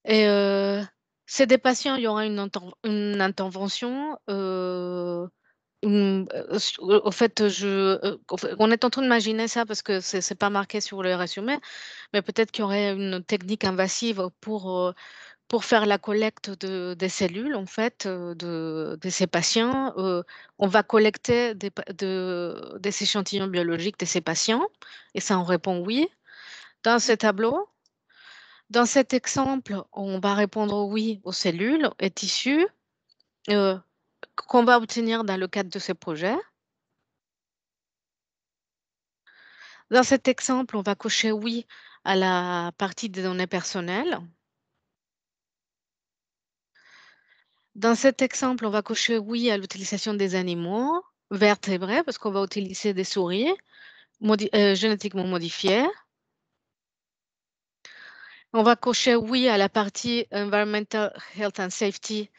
[SPEAKER 1] Et c'est des patients, il y aura une intervention. Au fait, on est en train d'imaginer ça parce que ce n'est pas marqué sur le résumé, mais peut-être qu'il y aurait une technique invasive pour faire la collecte des cellules, en fait, de ces patients. On va collecter des échantillons biologiques de ces patients, et ça, on répond oui. Dans ce tableau, dans cet exemple, on va répondre oui aux cellules et tissus qu'on va obtenir dans le cadre de ces projets. Dans cet exemple, on va cocher oui à la partie des données personnelles. Dans cet exemple, on va cocher oui à l'utilisation des animaux vertébrés parce qu'on va utiliser des souris génétiquement modifiées. On va cocher oui à la partie Environmental Health and Safety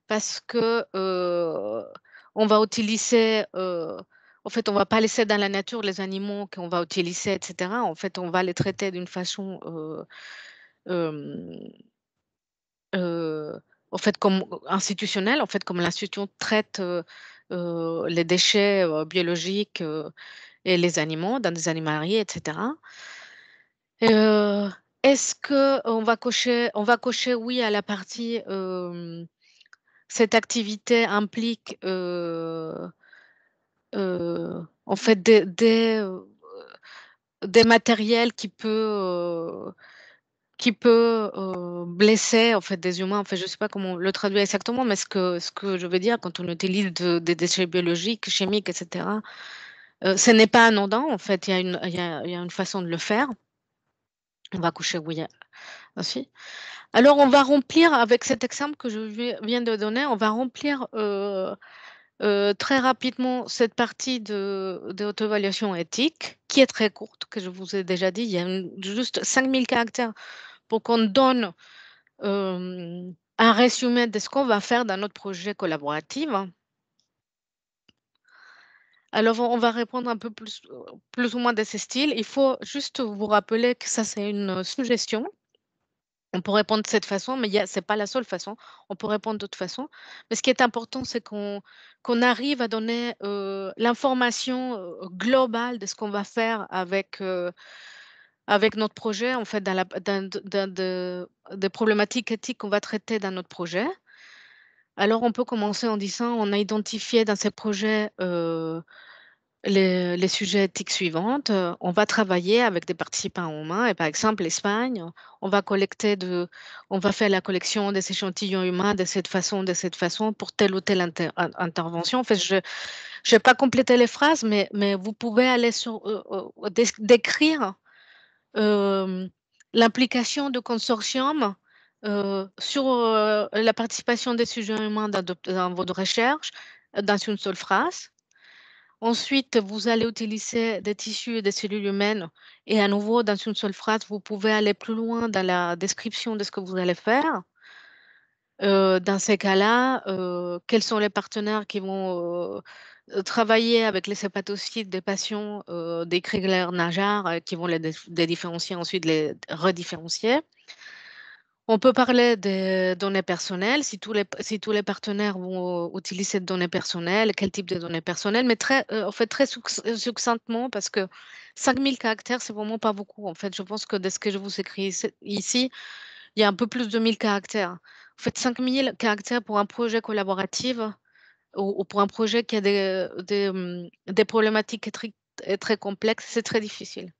[SPEAKER 1] parce que on va utiliser, en fait, on ne va pas laisser dans la nature les animaux qu'on va utiliser, etc. En fait, on va les traiter d'une façon en fait, comme institutionnelle, en fait, comme l'institution traite les déchets biologiques et les animaux dans des animaleries, etc. Est-ce qu'on va cocher oui à la partie cette activité implique en fait des matériels qui peut blesser en fait des humains. En fait, je ne sais pas comment le traduire exactement, mais ce que je veux dire quand on utilise des déchets biologiques, chimiques, etc. Ce n'est pas anodin en fait. Il y a une façon de le faire. On va coucher oui aussi. Alors, on va remplir, avec cet exemple que je viens de donner, on va remplir très rapidement cette partie d'auto-évaluation éthique, qui est très courte, que je vous ai déjà dit. Il y a juste 5000 caractères pour qu'on donne un résumé de ce qu'on va faire dans notre projet collaboratif. Alors, on va répondre un peu plus ou moins de ce style. Il faut juste vous rappeler que ça, c'est une suggestion. On peut répondre de cette façon, mais ce n'est pas la seule façon. On peut répondre d'autres façons. Mais ce qui est important, c'est qu'on arrive à donner l'information globale de ce qu'on va faire avec notre projet, en fait, des problématiques éthiques qu'on va traiter dans notre projet. Alors, on peut commencer en disant, on a identifié dans ces projets les sujets éthiques suivantes. On va travailler avec des participants humains et par exemple l'Espagne, on va faire la collection des échantillons humains de cette façon pour telle ou telle intervention. En fait, je n'ai pas complété les phrases, mais vous pouvez aller décrire l'implication du consortium sur la participation des sujets humains dans votre recherche dans une seule phrase. Ensuite, vous allez utiliser des tissus et des cellules humaines et à nouveau, dans une seule phrase, vous pouvez aller plus loin dans la description de ce que vous allez faire. Dans ces cas-là, quels sont les partenaires qui vont travailler avec les hépatocytes des patients des Crigler-Najjar qui vont les différencier, ensuite les redifférencier. On peut parler des données personnelles, si tous les partenaires vont utiliser ces données personnelles, quel type de données personnelles, mais en fait, très succinctement, parce que 5000 caractères, c'est vraiment pas beaucoup. En fait, je pense que de ce que je vous écris ici, il y a un peu plus de 1000 caractères. En fait, 5000 caractères pour un projet collaboratif ou pour un projet qui a des problématiques très complexes, c'est très difficile.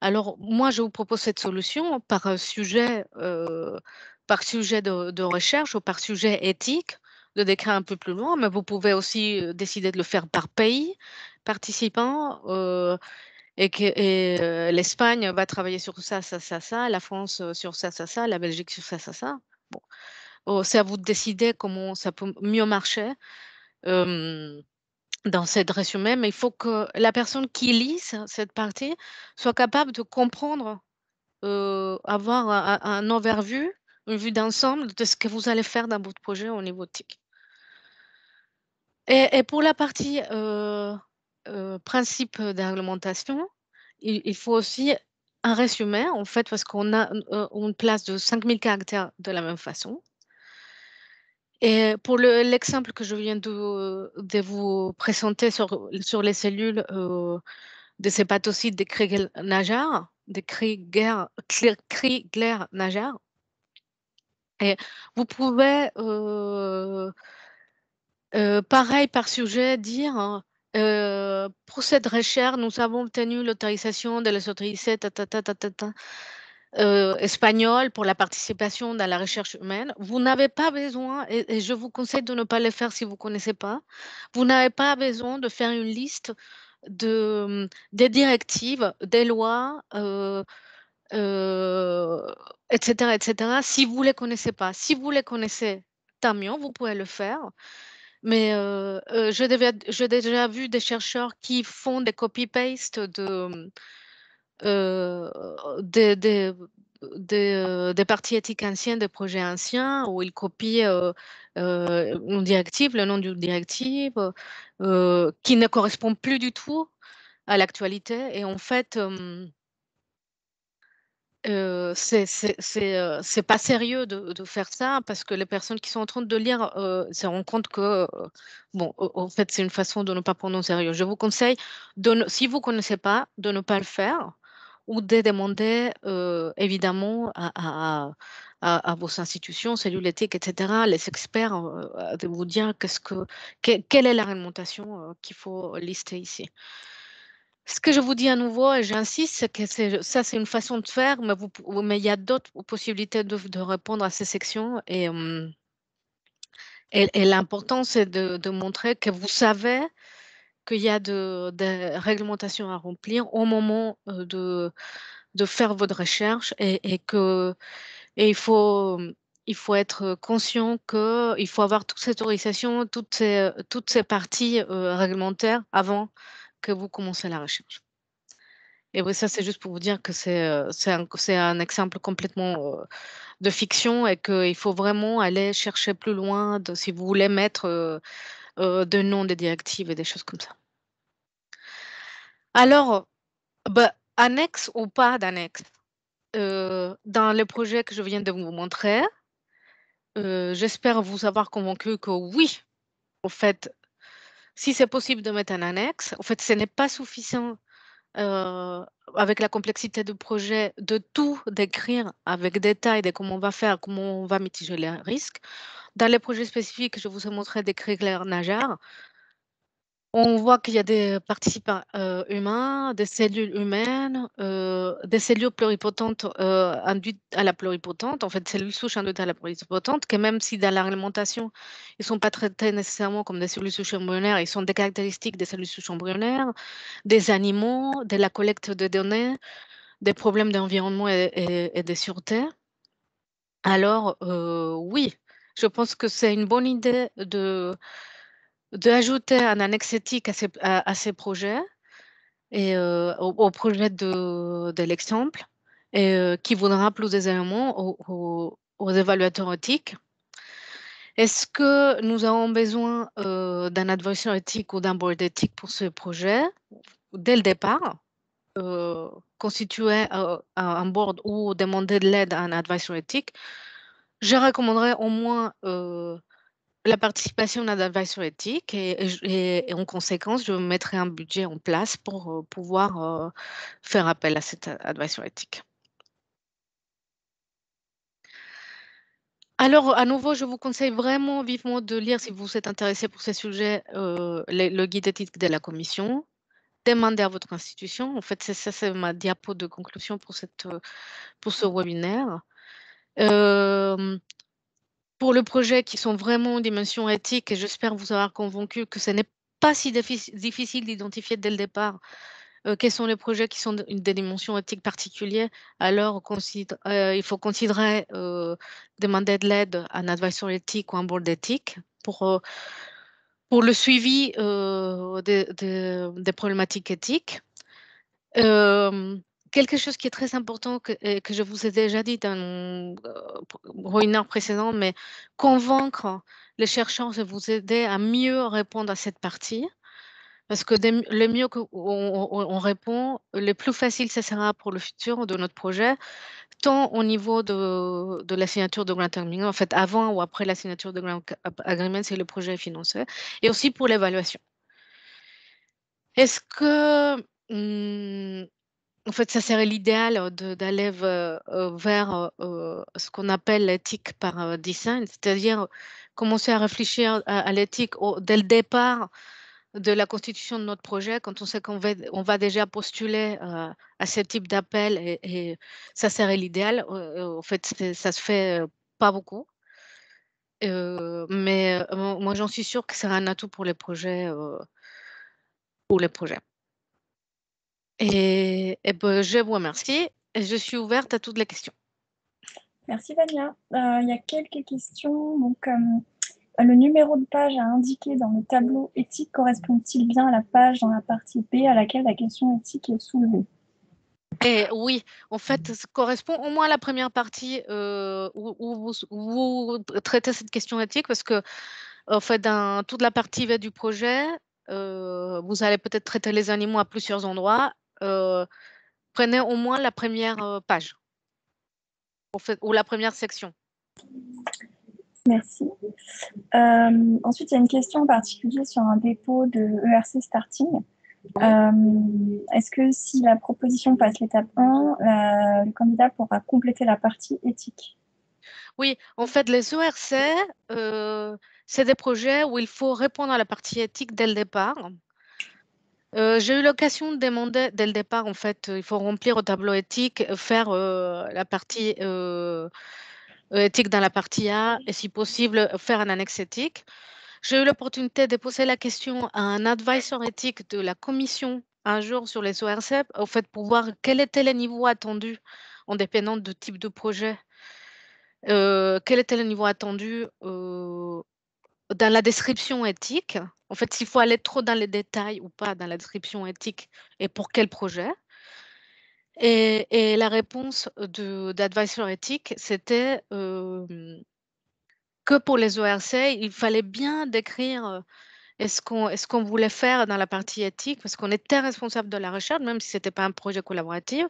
[SPEAKER 1] Alors, moi, je vous propose cette solution par sujet de recherche ou par sujet éthique, de décrire un peu plus loin, mais vous pouvez aussi décider de le faire par pays participant et l'Espagne va travailler sur ça, ça, ça, ça, la France sur ça, ça, ça, la Belgique sur ça, ça, ça. Bon, c'est à vous de décider comment ça peut mieux marcher. Dans cette résumé, mais il faut que la personne qui lise cette partie soit capable de comprendre, avoir un overview, une vue d'ensemble de ce que vous allez faire dans votre projet au niveau TIC. Et pour la partie principe d'argumentation, il faut aussi un résumé, en fait, parce qu'on a une place de 5000 caractères de la même façon. Et pour l'exemple que je viens de vous présenter sur les cellules des hépatocytes des Crigler-Najjar, Crigler-Najjar, et vous pouvez, pareil par sujet, dire hein, pour cette recherche, nous avons obtenu l'autorisation de les autorités espagnol pour la participation dans la recherche humaine. Vous n'avez pas besoin, et je vous conseille de ne pas le faire si vous ne connaissez pas, vous n'avez pas besoin de faire une liste des directives, des lois, etc., etc., si vous ne les connaissez pas. Si vous les connaissez, tant mieux, vous pouvez le faire. Mais j'ai déjà vu des chercheurs qui font des copy-paste euh, des, des, des parties éthiques anciennes, des projets anciens, où ils copient une directive, le nom d'une directive, qui ne correspond plus du tout à l'actualité. Et en fait, c'est pas sérieux de faire ça parce que les personnes qui sont en train de lire se rendent compte que, bon, en fait, c'est une façon de ne pas prendre au sérieux. Je vous conseille, si vous ne connaissez pas, de ne pas le faire ou de demander évidemment à vos institutions, cellules éthiques, etc., les experts, de vous dire quelle est la réglementation qu'il faut lister ici. Ce que je vous dis à nouveau, et j'insiste, c'est que ça, c'est une façon de faire, mais il y a d'autres possibilités de répondre à ces sections. Et l'important, c'est de montrer que vous savez qu'il y a des réglementations à remplir au moment de faire votre recherche et Et il faut être conscient qu'il faut avoir toute cette autorisation, toutes ces parties réglementaires avant que vous commencez la recherche. Et oui, ça, c'est juste pour vous dire que c'est un exemple complètement de fiction et qu'il faut vraiment aller chercher plus loin si vous voulez mettre de noms des directives et des choses comme ça. Alors, bah, annexe ou pas d'annexe, dans le projet que je viens de vous montrer, j'espère vous avoir convaincu que oui, en fait, si c'est possible de mettre un annexe, en fait, ce n'est pas suffisant avec la complexité du projet de tout décrire avec détail de comment on va faire, comment on va mitiger les risques. Dans les projets spécifiques, je vous ai montré des critères nageurs. On voit qu'il y a des participants humains, des cellules humaines, des cellules pluripotentes induites à la pluripotente, en fait, cellules souches induites à la pluripotente, que même si dans la réglementation, ils ne sont pas traités nécessairement comme des cellules souches embryonnaires, ils sont des caractéristiques des cellules souches embryonnaires, des animaux, de la collecte de données, des problèmes d'environnement et de sûreté. Alors, oui, je pense que c'est une bonne idée d'ajouter un annexe éthique à ces projets et au projet de l'exemple et qui donnera plus des éléments aux évaluateurs éthiques. Est-ce que nous avons besoin d'un advisor éthique ou d'un board éthique pour ce projet? Dès le départ, constituer un board ou demander de l'aide à un advisor éthique, je recommanderais au moins la participation d'un advisor éthique et en conséquence, je mettrai un budget en place pour pouvoir faire appel à cet advisor éthique. Alors, à nouveau, je vous conseille vraiment vivement de lire, si vous êtes intéressé pour ces sujets, le guide éthique de la commission. Demandez à votre institution. En fait, c'est ma diapo de conclusion pour ce webinaire. Pour le projet qui sont vraiment en dimension éthique, et j'espère vous avoir convaincu que ce n'est pas si difficile d'identifier dès le départ quels sont les projets qui sont des dimensions éthiques particulières, alors il faut considérer demander de l'aide à un advisor éthique ou un board éthique pour le suivi des problématiques éthiques. Quelque chose qui est très important que je vous ai déjà dit dans mon webinaire précédent, mais convaincre les chercheurs de vous aider à mieux répondre à cette partie. Parce que le mieux qu'on répond, le plus facile ça sera pour le futur de notre projet, tant au niveau de la signature de grant agreement, en fait, avant ou après la signature de grant agreement, si le projet est financé, et aussi pour l'évaluation. Est-ce que, en fait, ça serait l'idéal d'aller vers ce qu'on appelle l'éthique par design, c'est-à-dire commencer à réfléchir à l'éthique dès le départ de la constitution de notre projet, quand on sait on va déjà postuler à ce type d'appel et ça serait l'idéal. En fait, ça se fait pas beaucoup. Mais moi, j'en suis sûre que c'est un atout pour les projets. Pour les projets. Et ben, je vous remercie et je suis ouverte à toutes les questions.
[SPEAKER 2] Merci Vania. Il y a quelques questions. Donc, le numéro de page à indiquer dans le tableau éthique correspond-il bien à la page dans la partie B à laquelle la question éthique est soulevée?
[SPEAKER 1] Et oui, en fait, ça correspond au moins à la première partie où vous traitez cette question éthique parce que, en fait, dans toute la partie V du projet, vous allez peut-être traiter les animaux à plusieurs endroits. Prenez au moins la première page, en fait, ou la première section.
[SPEAKER 2] Merci. Ensuite, il y a une question en particulier sur un dépôt de ERC Starting. Est-ce que si la proposition passe l'étape 1, le candidat pourra compléter la partie éthique?
[SPEAKER 1] Oui, en fait, les ERC, c'est des projets où il faut répondre à la partie éthique dès le départ. J'ai eu l'occasion de demander dès le départ, en fait, il faut remplir au tableau éthique, faire la partie éthique dans la partie A et si possible, faire un annexe éthique. J'ai eu l'opportunité de poser la question à un advisor éthique de la commission un jour sur les ORCEP, au fait, pour voir quel était le niveau attendu en dépendant du type de projet quel était le niveau attendu dans la description éthique. En fait, s'il faut aller trop dans les détails ou pas dans la description éthique et pour quel projet. Et la réponse d'Advisor éthique, c'était que pour les ORC, il fallait bien décrire est-ce qu'on voulait faire dans la partie éthique, parce qu'on était responsable de la recherche, même si ce n'était pas un projet collaboratif.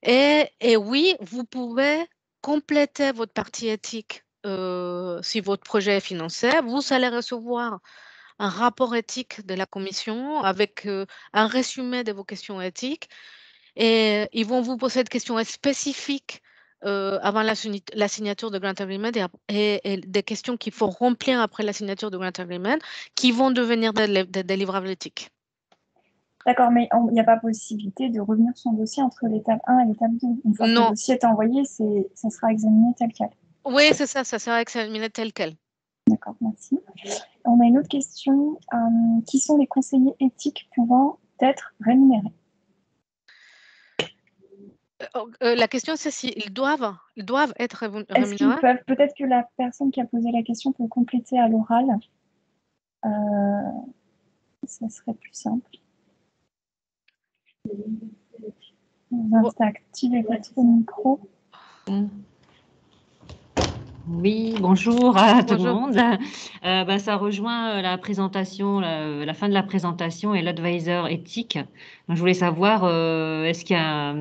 [SPEAKER 1] Et oui, vous pouvez compléter votre partie éthique si votre projet est financé. Vous allez recevoir un rapport éthique de la commission avec un résumé de vos questions éthiques. Et ils vont vous poser des questions spécifiques avant la signature de Grant Agreement et des questions qu'il faut remplir après la signature de Grant Agreement qui vont devenir des livrables éthiques.
[SPEAKER 2] D'accord, mais il n'y a pas possibilité de revenir sur son dossier entre l'étape 1 et l'étape 2. Une fois que le dossier est envoyé, ça sera examiné tel quel.
[SPEAKER 1] Oui, c'est ça, ça sera examiné tel quel.
[SPEAKER 2] D'accord, merci. On a une autre question. Qui sont les conseillers éthiques pouvant être rémunérés?
[SPEAKER 1] La question, c'est s'ils doivent être rémunérés.
[SPEAKER 2] Est-ce qu'ils peuvent, peut-être que la personne qui a posé la question peut compléter à l'oral. Ça serait plus simple. On va activer votre micro.
[SPEAKER 3] Oui, bonjour à tout le monde. Ça rejoint la présentation, la fin de la présentation et l'advisor éthique. Donc, je voulais savoir, est-ce qu'il y a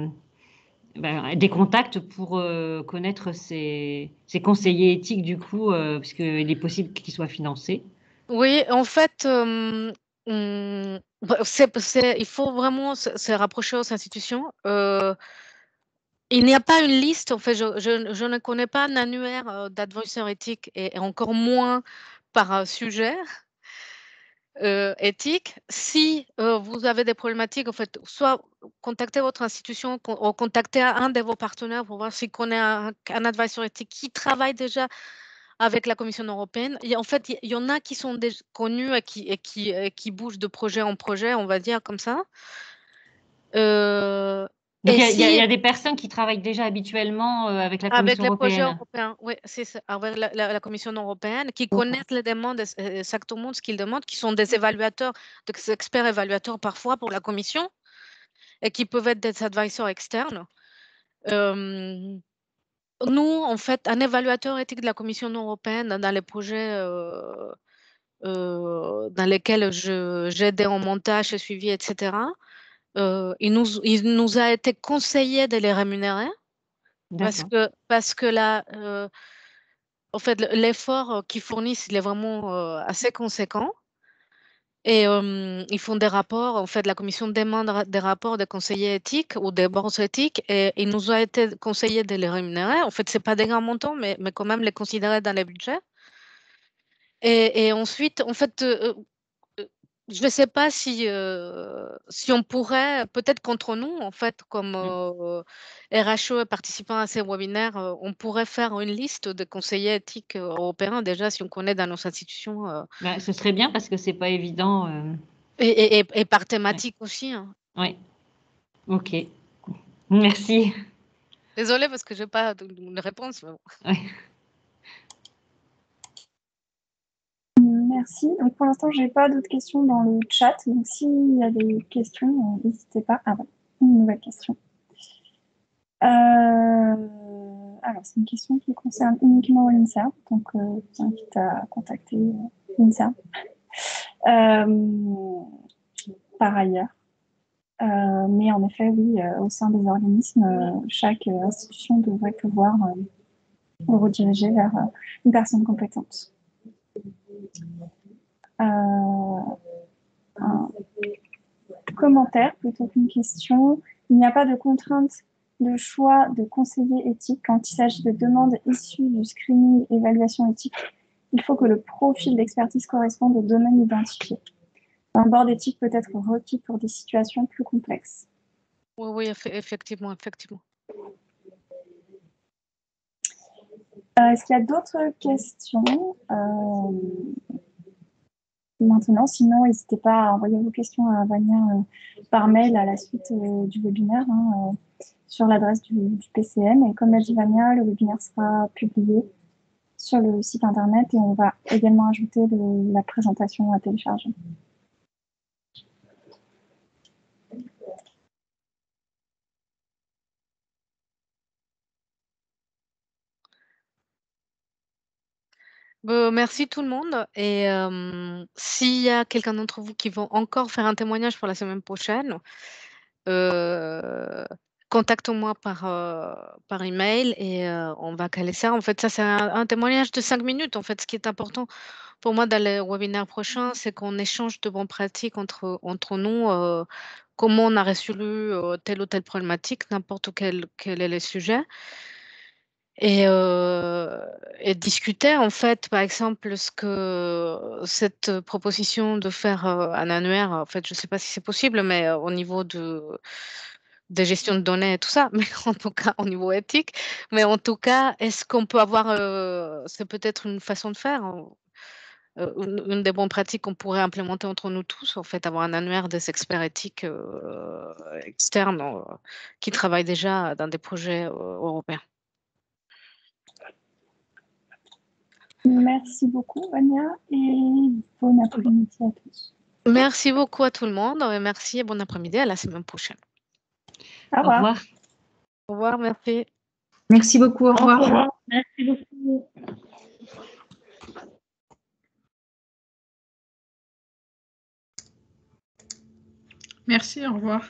[SPEAKER 3] des contacts pour connaître ces conseillers éthiques du coup, puisqu'il est possible qu'ils soient financés?
[SPEAKER 1] Oui, en fait, il faut vraiment se rapprocher aux institutions. Il n'y a pas une liste, en fait, je ne connais pas un annuaire d'advisor éthique et encore moins par sujet éthique. Si vous avez des problématiques, en fait, soit contactez votre institution ou contactez un de vos partenaires pour voir s'il connaît un advisor éthique qui travaille déjà avec la Commission européenne. En fait, il y en a qui sont connus et qui bougent de projet en projet, on va dire comme ça.
[SPEAKER 3] Donc, il y a des personnes qui travaillent déjà habituellement avec la Commission
[SPEAKER 1] avec les projets
[SPEAKER 3] européenne.
[SPEAKER 1] européens, oui, c'est ça, avec la Commission européenne, qui connaissent les demandes, exactement ce qu'ils demandent, qui sont des évaluateurs, des experts évaluateurs parfois pour la Commission, et qui peuvent être des advisors externes. Nous, en fait, un évaluateur éthique de la Commission européenne dans les projets dans lesquels j'aidais en montage et suivi, etc., il nous a été conseillé de les rémunérer parce que là, en fait, l'effort qu'ils fournissent, il est vraiment assez conséquent. Et ils font des rapports. En fait, la commission demande des rapports des conseillers éthiques ou des boards éthiques et il nous a été conseillé de les rémunérer. En fait, ce n'est pas des grands montants, mais quand même les considérer dans les budgets. Et ensuite, en fait, je ne sais pas si on pourrait, peut-être contre nous, en fait, comme RHE et participants à ces webinaires, on pourrait faire une liste de conseillers éthiques européens, déjà, si on connaît dans nos institutions.
[SPEAKER 3] Ce serait bien parce que ce n'est pas évident.
[SPEAKER 1] Et par thématique aussi. Hein.
[SPEAKER 3] Oui, ok. Merci.
[SPEAKER 1] Désolée parce que je n'ai pas de réponse. Mais bon.
[SPEAKER 3] Ouais.
[SPEAKER 2] Merci. Donc pour l'instant, je n'ai pas d'autres questions dans le chat. Donc s'il y a des questions, n'hésitez pas. Ah ouais, une nouvelle question. Alors, c'est une question qui concerne uniquement l'INSERM. Donc, je t'invite à contacter l'INSERM. Par ailleurs. Mais en effet, oui, au sein des organismes, chaque institution devrait pouvoir vous rediriger vers une personne compétente. Un commentaire plutôt qu'une question. Il n'y a pas de contrainte de choix de conseiller éthique quand il s'agit de demandes issues du screening évaluation éthique. Il faut que le profil d'expertise corresponde au domaine identifié. Un board éthique peut être requis pour des situations plus complexes.
[SPEAKER 1] Oui, effectivement.
[SPEAKER 2] Est-ce qu'il y a d'autres questions maintenant? Sinon, n'hésitez pas à envoyer vos questions à Vania par mail à la suite du webinaire sur l'adresse du PCM. Et comme l'a dit Vania, le webinaire sera publié sur le site internet et on va également ajouter la présentation à télécharger.
[SPEAKER 1] Merci tout le monde. Et s'il y a quelqu'un d'entre vous qui vont encore faire un témoignage pour la semaine prochaine, contacte-moi par email et on va caler ça. En fait, ça, c'est un témoignage de 5 minutes. En fait, ce qui est important pour moi dans le webinaire prochain, c'est qu'on échange de bonnes pratiques entre nous, comment on a résolu telle ou telle problématique, n'importe quel est le sujet. Et discuter, en fait, par exemple, cette proposition de faire un annuaire, en fait, je ne sais pas si c'est possible, mais au niveau des gestions de données et tout ça, mais en tout cas, au niveau éthique, mais en tout cas, est-ce qu'on peut avoir, c'est peut-être une façon de faire, une des bonnes pratiques qu'on pourrait implémenter entre nous tous, en fait, avoir un annuaire des experts éthiques externes qui travaillent déjà dans des projets européens.
[SPEAKER 2] Merci beaucoup, Vania, et bon après-midi à tous.
[SPEAKER 1] Merci beaucoup à tout le monde et merci et bon après-midi, à la semaine prochaine.
[SPEAKER 2] Au revoir.
[SPEAKER 1] Au revoir, merci.
[SPEAKER 4] Merci beaucoup, au revoir.
[SPEAKER 2] Au revoir. Merci beaucoup.
[SPEAKER 4] Merci, au revoir.